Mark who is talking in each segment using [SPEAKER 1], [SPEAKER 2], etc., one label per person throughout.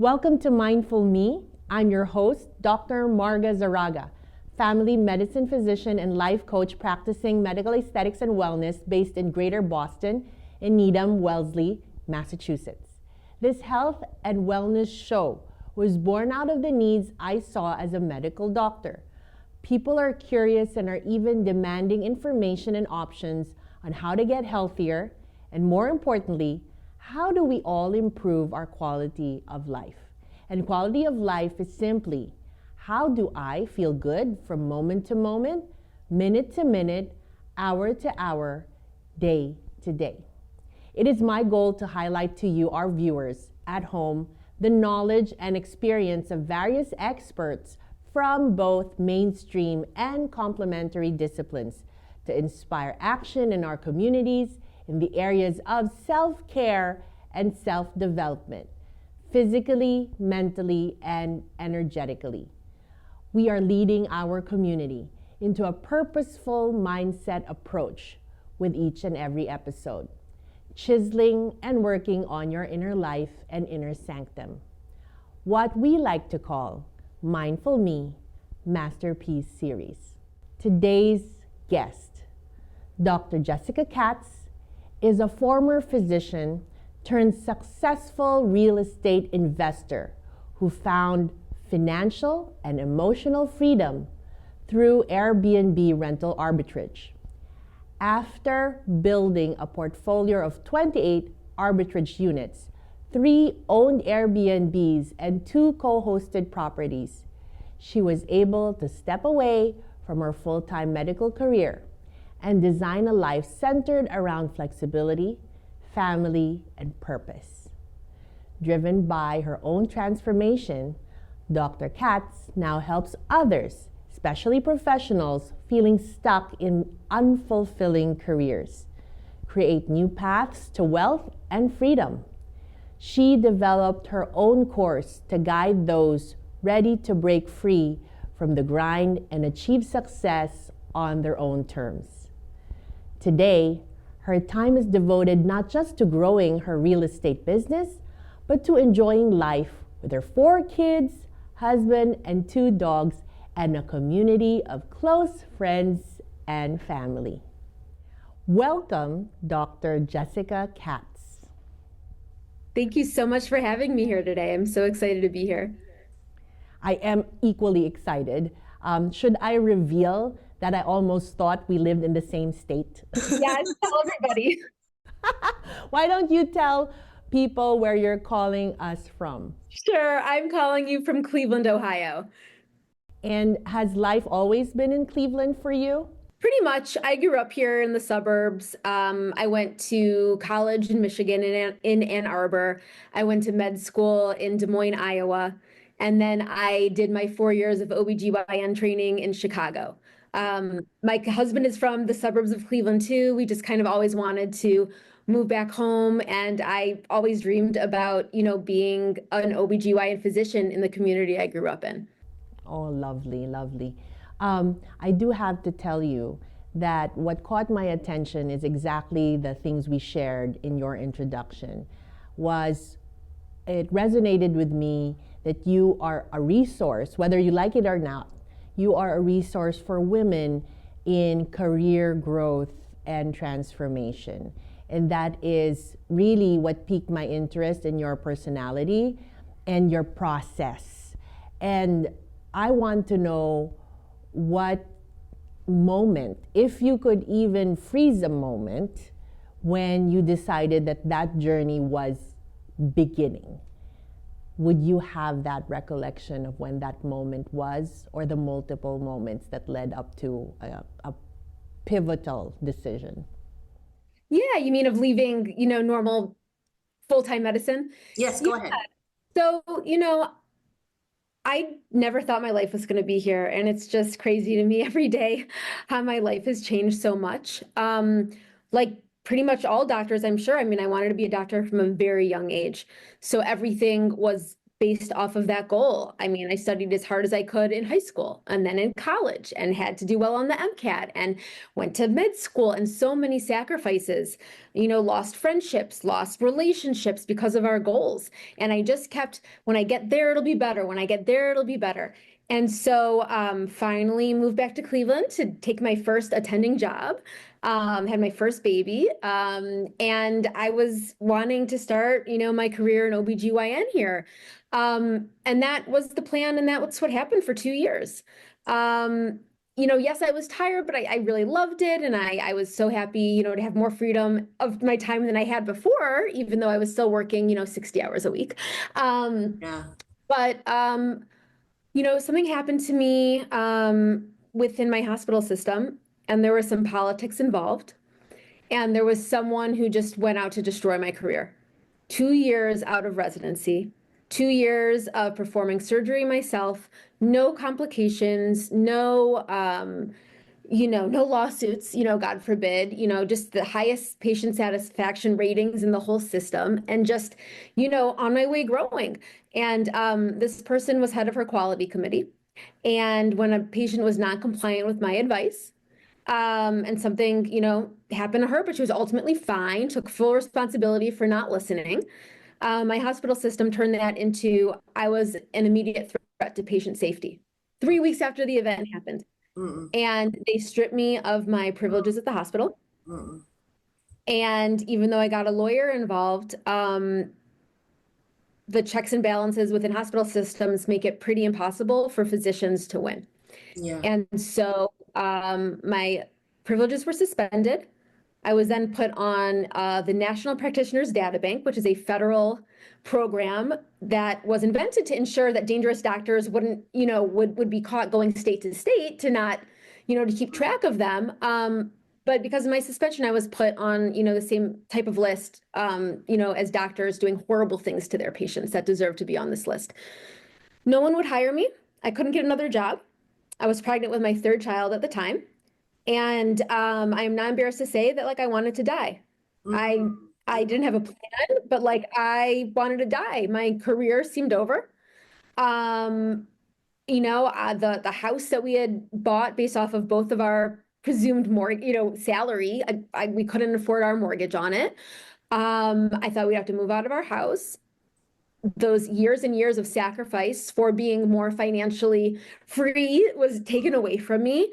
[SPEAKER 1] Welcome to Mindful Me. I'm your host, Dr. Marga, family medicine physician and life coach practicing medical aesthetics and wellness based in Greater Boston in Needham, Wellesley, Massachusetts. This health and wellness show was born out of the needs I saw as a medical doctor. People are curious and are even demanding information and options on how to get healthier, and more importantly, how do we all improve our quality of life? And quality of life is simply, how do I feel good from moment to moment, minute to minute, hour to hour, day to day? It is my goal to highlight to you, our viewers at home, the knowledge and experience of various experts from both mainstream and complementary disciplines to inspire action in our communities in the areas of self-care and self-development, physically, mentally, and energetically. We are leading our community into a purposeful mindset approach with each and every episode, chiseling and working on your inner life and inner sanctum. What we like to call Mindful Me Masterpiece Series. Today's guest, Dr. Jessica Katz, is a former physician turned successful real estate investor who found financial and emotional freedom through Airbnb rental arbitrage. After building a portfolio of 28 arbitrage units, 3 owned Airbnbs, and 2 co-hosted properties, she was able to step away from her full-time medical career and design a life centered around flexibility, family, and purpose. Driven by her own transformation, Dr. Katz now helps others, especially professionals feeling stuck in unfulfilling careers, create new paths to wealth and freedom. She developed her own course to guide those ready to break free from the grind and achieve success on their own terms. Today, her time is devoted not just to growing her real estate business, but to enjoying life with her 4 kids, husband, and 2 dogs, and a community of close friends and family. Welcome, Dr. Jessica Katz.
[SPEAKER 2] Thank you so much for having me here today. I'm so excited to be here.
[SPEAKER 1] I am equally excited. Should I reveal that I almost thought we lived in the same state?
[SPEAKER 2] Yes, tell everybody.
[SPEAKER 1] Why don't you tell people where you're calling us from?
[SPEAKER 2] Sure, I'm calling you from Cleveland, Ohio.
[SPEAKER 1] And has life always been in Cleveland for you?
[SPEAKER 2] Pretty much. I grew up here in the suburbs. I went to college in Michigan in Ann Arbor. I went to med school in Des Moines, Iowa. And then I did my 4 years of OBGYN training in Chicago. My husband is from the suburbs of Cleveland too. We just kind of always wanted to move back home. And I always dreamed about, being an OBGYN physician in the community I grew up in.
[SPEAKER 1] Oh, lovely, lovely. I do have to tell you that what caught my attention is exactly the things we shared in your introduction. It resonated with me that you are a resource, whether you like it or not. You are a resource for women in career growth and transformation. And that is really what piqued my interest in your personality and your process. And I want to know what moment, if you could even freeze a moment, when you decided that that journey was beginning. Would you have that recollection of when that moment was, or the multiple moments that led up to a pivotal decision?
[SPEAKER 2] Yeah, you mean of leaving, normal full-time medicine?
[SPEAKER 3] Yes, go ahead.
[SPEAKER 2] So, I never thought my life was going to be here, and it's just crazy to me every day how my life has changed so much. Like pretty much all doctors, I'm sure. I mean, I wanted to be a doctor from a very young age. So everything was based off of that goal. I mean, I studied as hard as I could in high school and then in college and had to do well on the MCAT and went to med school, and so many sacrifices, lost friendships, lost relationships because of our goals. And I just kept, when I get there, it'll be better. When I get there, it'll be better. And so finally moved back to Cleveland to take my first attending job, had my first baby, and I was wanting to start, my career in OBGYN here. And that was the plan, and that's what happened for 2 years. Yes, I was tired, but I really loved it. And I was so happy, to have more freedom of my time than I had before, even though I was still working, 60 hours a week.
[SPEAKER 3] Yeah.
[SPEAKER 2] But something happened to me within my hospital system, and there was some politics involved. And there was someone who just went out to destroy my career. 2 years out of residency, 2 years of performing surgery myself, no complications, no, no lawsuits, God forbid, just the highest patient satisfaction ratings in the whole system, and just, on my way growing. And this person was head of her quality committee. And when a patient was not compliant with my advice, and something, happened to her, but she was ultimately fine, took full responsibility for not listening. My hospital system turned that into, I was an immediate threat to patient safety. 3 weeks after the event happened. And they stripped me of my privileges at the hospital. And even though I got a lawyer involved, the checks and balances within hospital systems make it pretty impossible for physicians to win.
[SPEAKER 3] Yeah.
[SPEAKER 2] And so my privileges were suspended. I was then put on the National Practitioners Data Bank, which is a federal program that was invented to ensure that dangerous doctors wouldn't, would be caught going state to state to not, to keep track of them. But because of my suspension, I was put on, the same type of list, as doctors doing horrible things to their patients that deserve to be on this list. No one would hire me. I couldn't get another job. I was pregnant with my third child at the time. And I am not embarrassed to say that, I wanted to die. I didn't have a plan, but I wanted to die. My career seemed over. The house that we had bought based off of both of our presumed mortgage, salary, we couldn't afford our mortgage on it. I thought we'd have to move out of our house. Those years and years of sacrifice for being more financially free was taken away from me.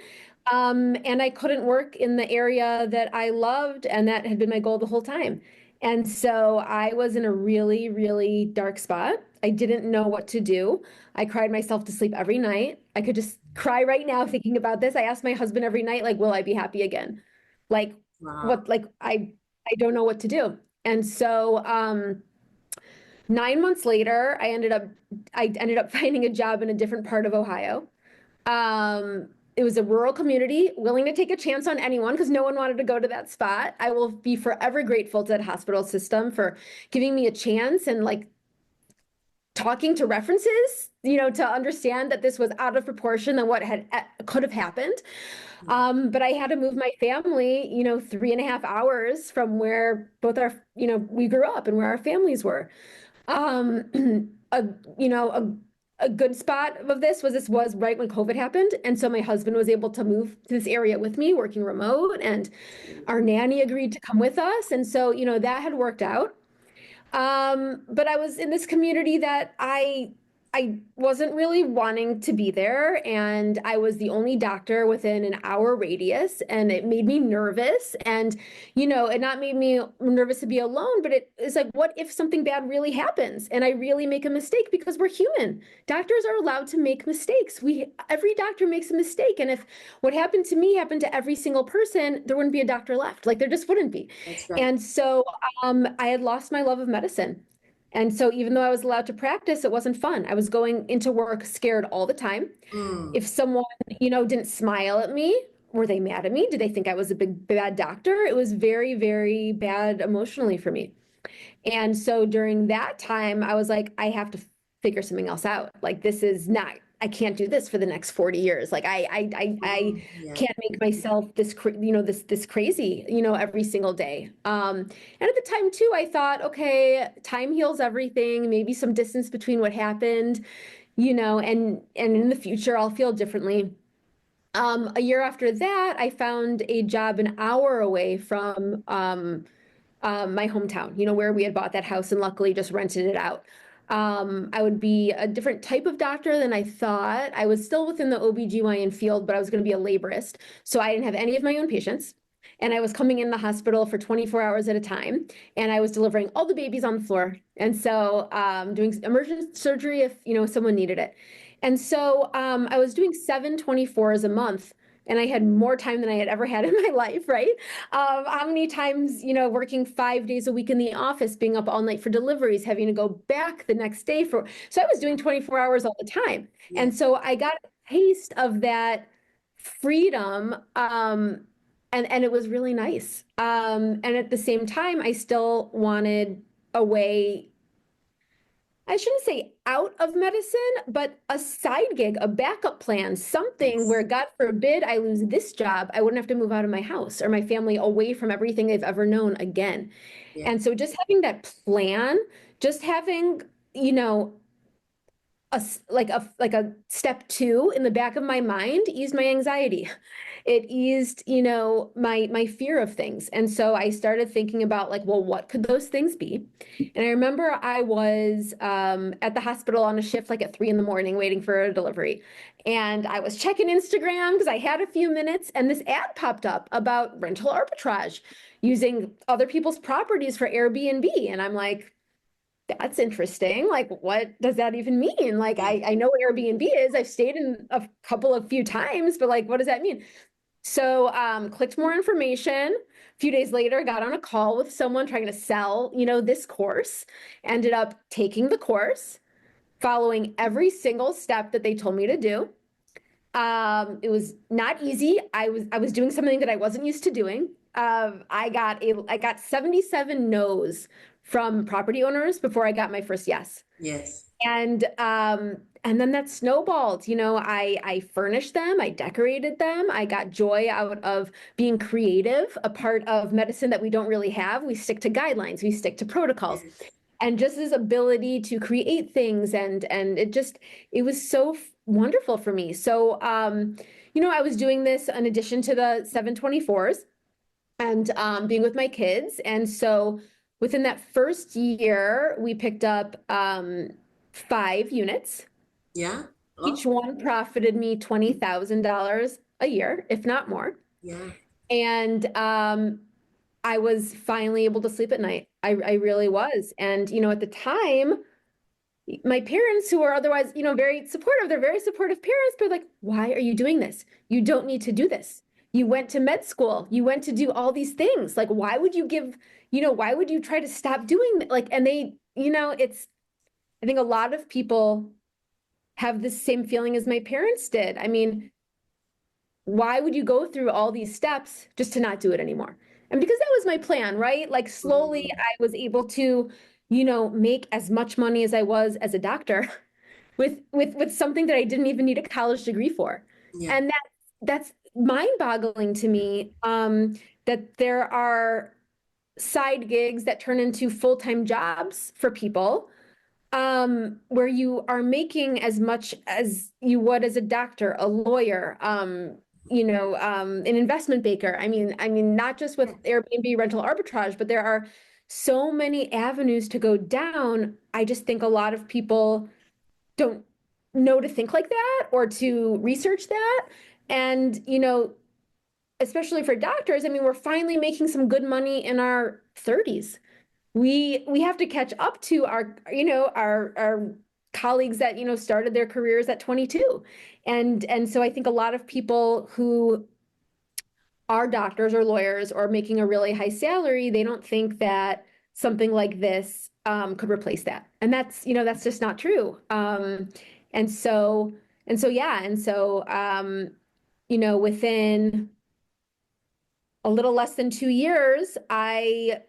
[SPEAKER 2] And I couldn't work in the area that I loved, and that had been my goal the whole time. And so I was in a really, really dark spot. I didn't know what to do. I cried myself to sleep every night. I could just cry right now thinking about this. I asked my husband every night, will I be happy again?
[SPEAKER 3] Wow.
[SPEAKER 2] I don't know what to do. And so 9 months later, I ended up finding a job in a different part of Ohio. It was a rural community, willing to take a chance on anyone because no one wanted to go to that spot. I will be forever grateful to that hospital system for giving me a chance and talking to references, to understand that this was out of proportion than what could have happened. But I had to move my family, 3.5 hours from where both our, we grew up and where our families were. A good spot of this was right when COVID happened. And so my husband was able to move to this area with me, working remote, and our nanny agreed to come with us. And so, that had worked out. But I was in this community that I wasn't really wanting to be there, and I was the only doctor within an hour radius, and it made me nervous. And it not made me nervous to be alone, but it is what if something bad really happens and I really make a mistake? Because we're human. Doctors are allowed to make mistakes. Every doctor makes a mistake, and if what happened to me happened to every single person, there wouldn't be a doctor left. There just wouldn't be.
[SPEAKER 3] That's right.
[SPEAKER 2] And so I had lost my love of medicine. And so even though I was allowed to practice, it wasn't fun. I was going into work scared all the time. If someone, didn't smile at me, were they mad at me? Did they think I was a bad doctor? It was very, very bad emotionally for me. And so during that time, I was I have to figure something else out. This is not I can't do this for the next 40 years. Like I
[SPEAKER 3] Yeah.
[SPEAKER 2] can't make myself this crazy, every single day. And at the time too, I thought, okay, time heals everything, maybe some distance between what happened, and in the future I'll feel differently. A year after that, I found a job an hour away from my hometown, where we had bought that house and luckily just rented it out. I would be a different type of doctor than I thought. I was still within the OBGYN field, but I was going to be a laborist. So I didn't have any of my own patients. And I was coming in the hospital for 24 hours at a time. And I was delivering all the babies on the floor. And so doing emergent surgery if, someone needed it. And so I was doing 7 24s a month. And I had more time than I had ever had in my life, right? How many times, working 5 days a week in the office, being up all night for deliveries, having to go back the next day so I was doing 24 hours all the time.
[SPEAKER 3] Yeah.
[SPEAKER 2] And so I got a taste of that freedom. And it was really nice. And at the same time, I still wanted a way, I shouldn't say out of medicine, but a side gig, a backup plan, something
[SPEAKER 3] Yes.
[SPEAKER 2] where, God forbid, I lose this job, I wouldn't have to move out of my house or my family away from everything they've ever known again.
[SPEAKER 3] Yeah.
[SPEAKER 2] And so just having that plan, just having, like a step two in the back of my mind eased my anxiety. It eased, my fear of things. And so I started thinking about like, well, what could those things be? And I remember I was at the hospital on a shift like at 3 a.m. waiting for a delivery. And I was checking Instagram because I had a few minutes and this ad popped up about rental arbitrage using other people's properties for Airbnb. And I'm like, that's interesting. Like, what does that even mean? Like, I know what Airbnb is. I've stayed in a couple of few times, but like, what does that mean? So clicked more information. A few days later, got on a call with someone trying to sell, this course. Ended up taking the course, following every single step that they told me to do. It was not easy. I was doing something that I wasn't used to doing. I got 77 no's from property owners before I got my first yes.
[SPEAKER 3] Yes.
[SPEAKER 2] And then that snowballed. I furnished them, I decorated them, I got joy out of being creative, a part of medicine that we don't really have. We stick to guidelines, we stick to protocols.
[SPEAKER 3] Yes.
[SPEAKER 2] And just this ability to create things and it was so wonderful for me. So I was doing this in addition to the 7 24s and being with my kids. And so within that first year, we picked up 5 units.
[SPEAKER 3] Yeah.
[SPEAKER 2] Each one profited me $20,000 a year, if not more.
[SPEAKER 3] Yeah.
[SPEAKER 2] And I was finally able to sleep at night. I really was. And, at the time, my parents, who are otherwise, very supportive, they're very supportive parents, but like, why are you doing this? You don't need to do this. You went to med school. You went to do all these things. Like, why would you why would you try to stop doing that? Like, and they, I think a lot of people have the same feeling as my parents did. I mean, why would you go through all these steps just to not do it anymore? And because that was my plan, right? Like slowly I was able to, make as much money as I was as a doctor with something that I didn't even need a college degree for.
[SPEAKER 3] Yeah.
[SPEAKER 2] And that's mind-boggling to me, that there are side gigs that turn into full-time jobs for people, where you are making as much as you would as a doctor, a lawyer, an investment banker. I mean, not just with Airbnb rental arbitrage, but there are so many avenues to go down. I just think a lot of people don't know to think like that or to research that. And, especially for doctors, I mean, we're finally making some good money in our 30s. We have to catch up to our colleagues that, started their careers at 22. And so I think a lot of people who are doctors or lawyers or making a really high salary, they don't think that something like this could replace that. And that's just not true. And so within a little less than 2 years, I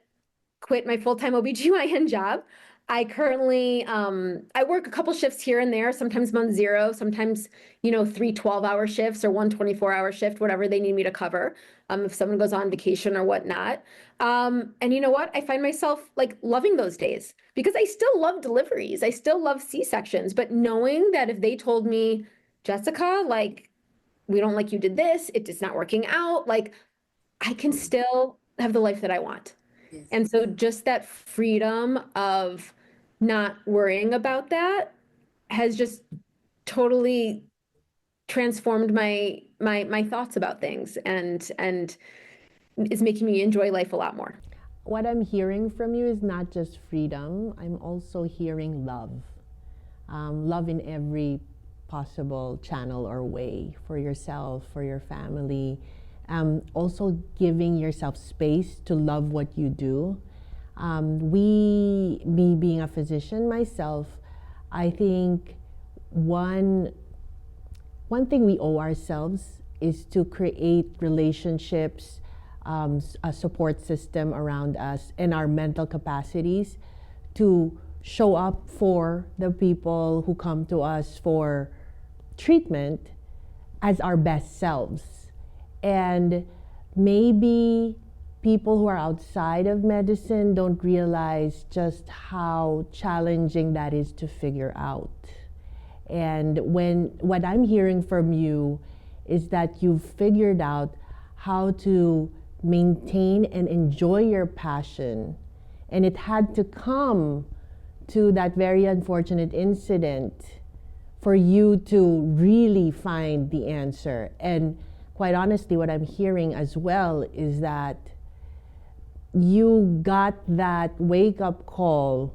[SPEAKER 2] quit my full-time OBGYN job. I currently, I work a couple shifts here and there, sometimes month zero, sometimes, 3 12-hour shifts or one 24-hour shift, whatever they need me to cover, if someone goes on vacation or whatnot. And you know what? I find myself like loving those days because I still love deliveries. I still love C-sections, but knowing that if they told me, Jessica, like, we don't like you did this, it is not working out, like, I can still have the life that I want.
[SPEAKER 3] Yes.
[SPEAKER 2] And so just that freedom of not worrying about that has just totally transformed my thoughts about things and is making me enjoy life a lot more.
[SPEAKER 1] What I'm hearing from you is not just freedom, I'm also hearing love. Love in every possible channel or way for yourself, for your family. Also giving yourself space to love what you do. Me being a physician myself, I think one thing we owe ourselves is to create relationships, a support system around us, and our mental capacities to show up for the people who come to us for treatment as our best selves. And maybe people who are outside of medicine don't realize just how challenging that is to figure out. And what I'm hearing from you is that you've figured out how to maintain and enjoy your passion. And it had to come to that very unfortunate incident for you to really find the answer. And quite honestly, what I'm hearing as well is that you got that wake-up call,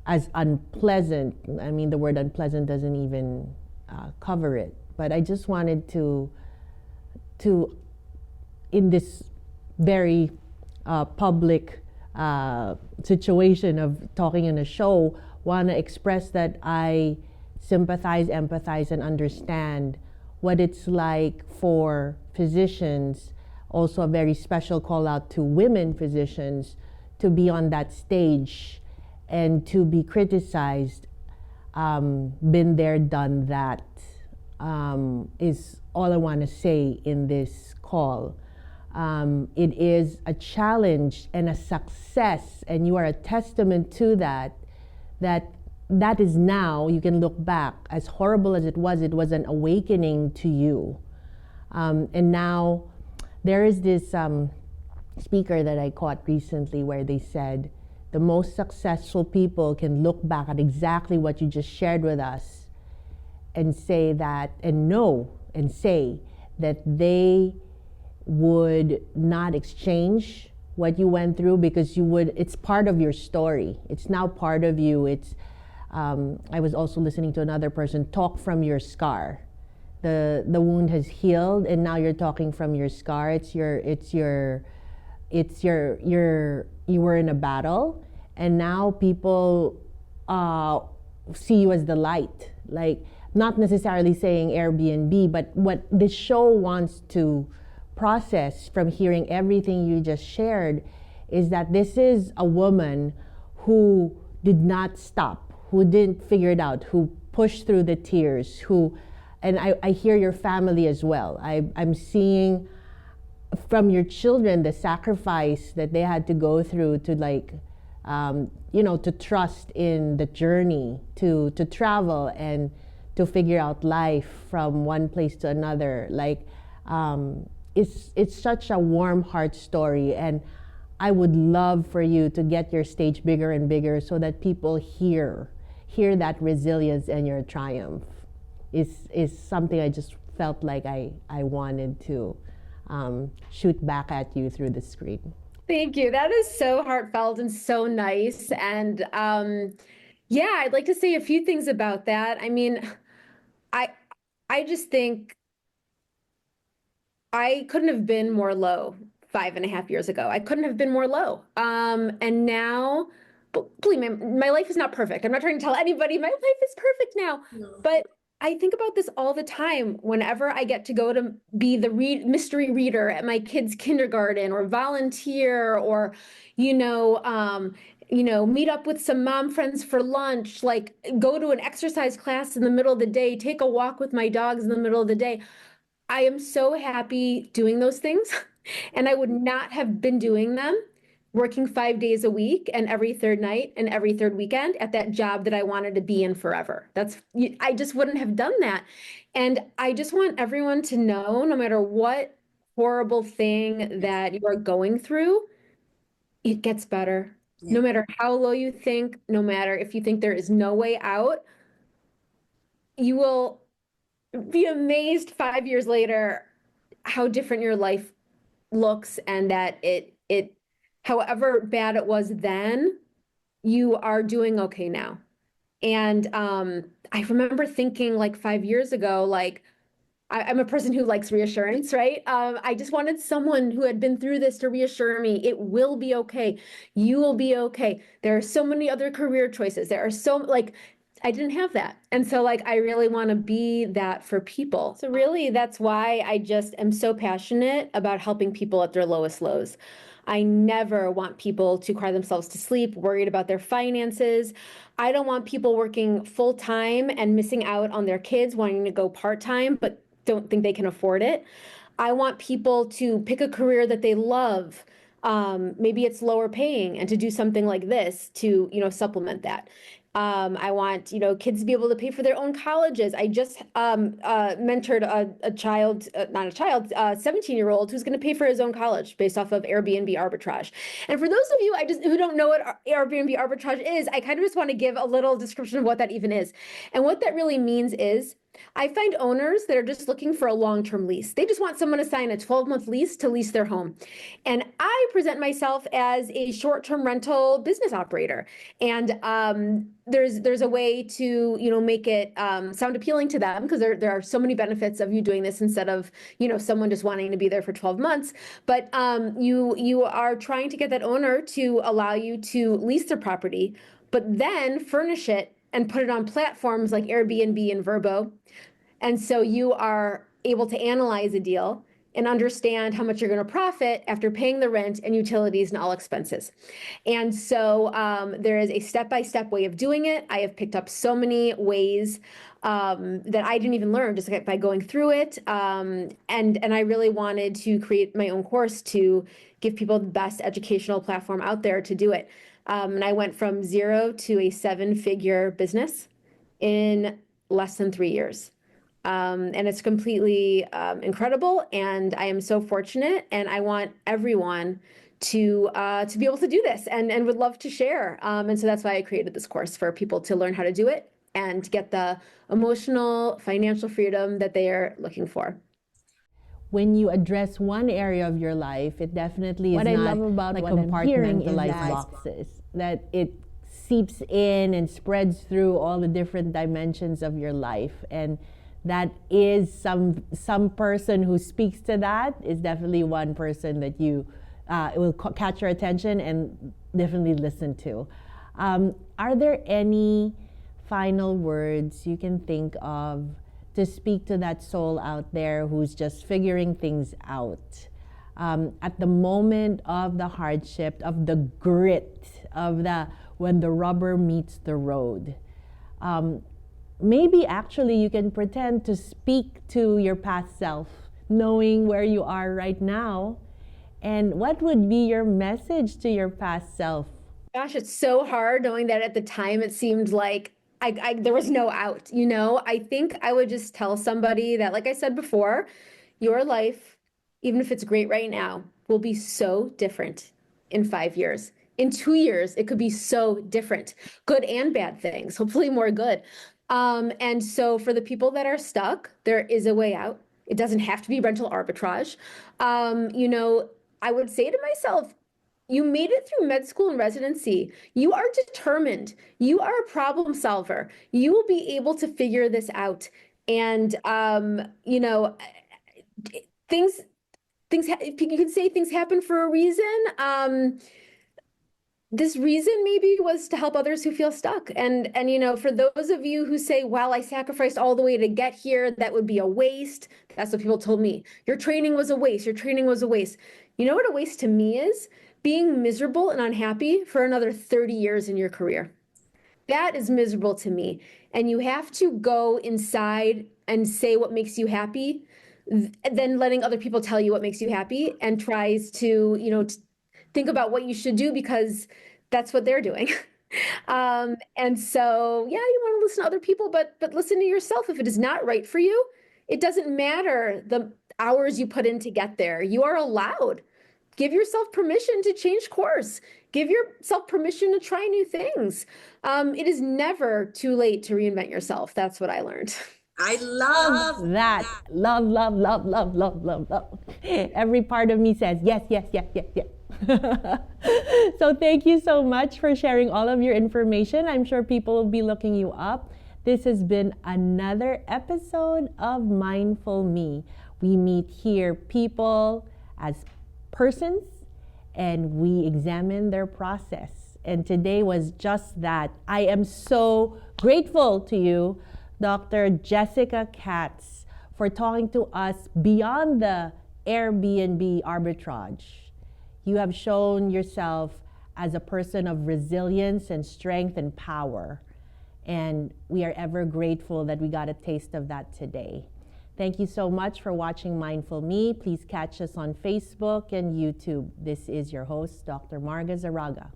[SPEAKER 1] as unpleasant. I mean, the word unpleasant doesn't even cover it. But I just wanted to in this very public situation of talking in a show, want to express that I sympathize, empathize, and understand what it's like for physicians. Also a very special call out to women physicians to be on that stage and to be criticized. Been there, done that, is all I want to say in this call. It is a challenge and a success, and you are a testament to that is now, you can look back, as horrible as it was an awakening to you. And now there is this speaker that I caught recently where they said, the most successful people can look back at exactly what you just shared with us and say that, and know and say that they would not exchange what you went through because it's part of your story. It's now part of you. I was also listening to another person talk from your scar. The wound has healed and now you're talking from your scar. You were in a battle and now people see you as the light. Like, not necessarily saying Airbnb, but what this show wants to process from hearing everything you just shared is that this is a woman who did not stop, who didn't figure it out, who pushed through the tears, and I hear your family as well. I'm seeing from your children the sacrifice that they had to go through to to trust in the journey, to travel and to figure out life from one place to another. It's such a warm heart story, and I would love for you to get your stage bigger and bigger so that people hear that resilience and your triumph. Is something I just felt like I wanted to shoot back at you through the screen.
[SPEAKER 2] Thank you. That is so heartfelt and so nice. And yeah, I'd like to say a few things about that. I mean, I just think I couldn't have been more low 5.5 years ago. I couldn't have been more low. And now, believe me, my life is not perfect. I'm not trying to tell anybody my life is perfect now, but I think about this all the time whenever I get to go to be the mystery reader at my kids' kindergarten or volunteer or, meet up with some mom friends for lunch, like go to an exercise class in the middle of the day, take a walk with my dogs in the middle of the day. I am so happy doing those things. And I would not have been doing them working 5 days a week and every third night and every third weekend at that job that I wanted to be in forever. I just wouldn't have done that. And I just want everyone to know, no matter what horrible thing that you are going through, it gets better.
[SPEAKER 3] Yeah.
[SPEAKER 2] No matter how low you think, no matter if you think there is no way out, you will be amazed 5 years later how different your life looks, and that however bad it was then, you are doing okay now. And I remember thinking like 5 years ago, like I'm a person who likes reassurance, right? I just wanted someone who had been through this to reassure me, it will be okay. You will be okay. There are so many other career choices. There are I didn't have that. And so like, I really want to be that for people. So really, that's why I just am so passionate about helping people at their lowest lows. I never want people to cry themselves to sleep, worried about their finances. I don't want people working full time and missing out on their kids, wanting to go part time, but don't think they can afford it. I want people to pick a career that they love. Maybe it's lower paying, and to do something like this to, supplement that. I want, kids to be able to pay for their own colleges. I just mentored a child, not a child, 17-year-old who's going to pay for his own college based off of Airbnb arbitrage. And for those of you who don't know what Airbnb arbitrage is, I kind of just want to give a little description of what that even is. And what that really means is, I find owners that are just looking for a long-term lease. They just want someone to sign a 12-month lease to lease their home. And I present myself as a short-term rental business operator. And there's a way to, make it sound appealing to them, because there are so many benefits of you doing this instead of, someone just wanting to be there for 12 months. But you are trying to get that owner to allow you to lease their property, but then furnish it and put it on platforms like Airbnb and Vrbo. And so you are able to analyze a deal and understand how much you're going to profit after paying the rent and utilities and all expenses. And so there is a step-by-step way of doing it. I have picked up so many ways that I didn't even learn just by going through it. And I really wanted to create my own course to give people the best educational platform out there to do it. And I went from 0 to a 7-figure business in less than 3 years. And it's completely incredible, and I am so fortunate, and I want everyone to be able to do this, and would love to share. And so that's why I created this course, for people to learn how to do it and get the emotional, financial freedom that they are looking for.
[SPEAKER 1] When you address one area of your life, it definitely is not like compartmentalized boxes, that it seeps in and spreads through all the different dimensions of your life. And that is some person who speaks to that is definitely one person that you will catch your attention and definitely listen to. Are there any final words you can think of to speak to that soul out there who's just figuring things out at the moment of the hardship, of the grit, of when the rubber meets the road? Maybe actually you can pretend to speak to your past self, knowing where you are right now. And what would be your message to your past self?
[SPEAKER 2] Gosh, it's so hard knowing that at the time it seemed like there was no out, I think I would just tell somebody that, like I said before, your life, even if it's great right now, will be so different in 5 years. In 2 years, it could be so different, good and bad things, hopefully more good. And so for the people that are stuck, there is a way out. It doesn't have to be rental arbitrage. I would say to myself, you made it through med school and residency. You are determined. You are a problem solver. You will be able to figure this out. And, things, you can say things happen for a reason. This reason maybe was to help others who feel stuck. And for those of you who say, well, I sacrificed all the way to get here, that would be a waste. That's what people told me. Your training was a waste. Your training was a waste. You know what a waste to me is? being miserable and unhappy for another 30 years in your career. That is miserable to me. And you have to go inside and say what makes you happy, then letting other people tell you what makes you happy, and tries to, think about what you should do because that's what they're doing. And so, yeah, you want to listen to other people, but listen to yourself. If it is not right for you, it doesn't matter the hours you put in to get there. You are allowed. Give yourself permission to change course. Give yourself permission to try new things. It is never too late to reinvent yourself. That's what I learned.
[SPEAKER 3] I love
[SPEAKER 1] That. Love, love, love, love, love, love, love. Every part of me says yes, yes, yes, yes, yes. So thank you so much for sharing all of your information. I'm sure people will be looking you up. This has been another episode of Mindful Me. We meet here people as persons and we examine their process. And today was just that. I am so grateful to you, Dr. Jessica Katz, for talking to us beyond the Airbnb arbitrage. You have shown yourself as a person of resilience and strength and power. And we are ever grateful that we got a taste of that today. Thank you so much for watching Mindful Me. Please catch us on Facebook and YouTube. This is your host, Dr. Marga Zaraga.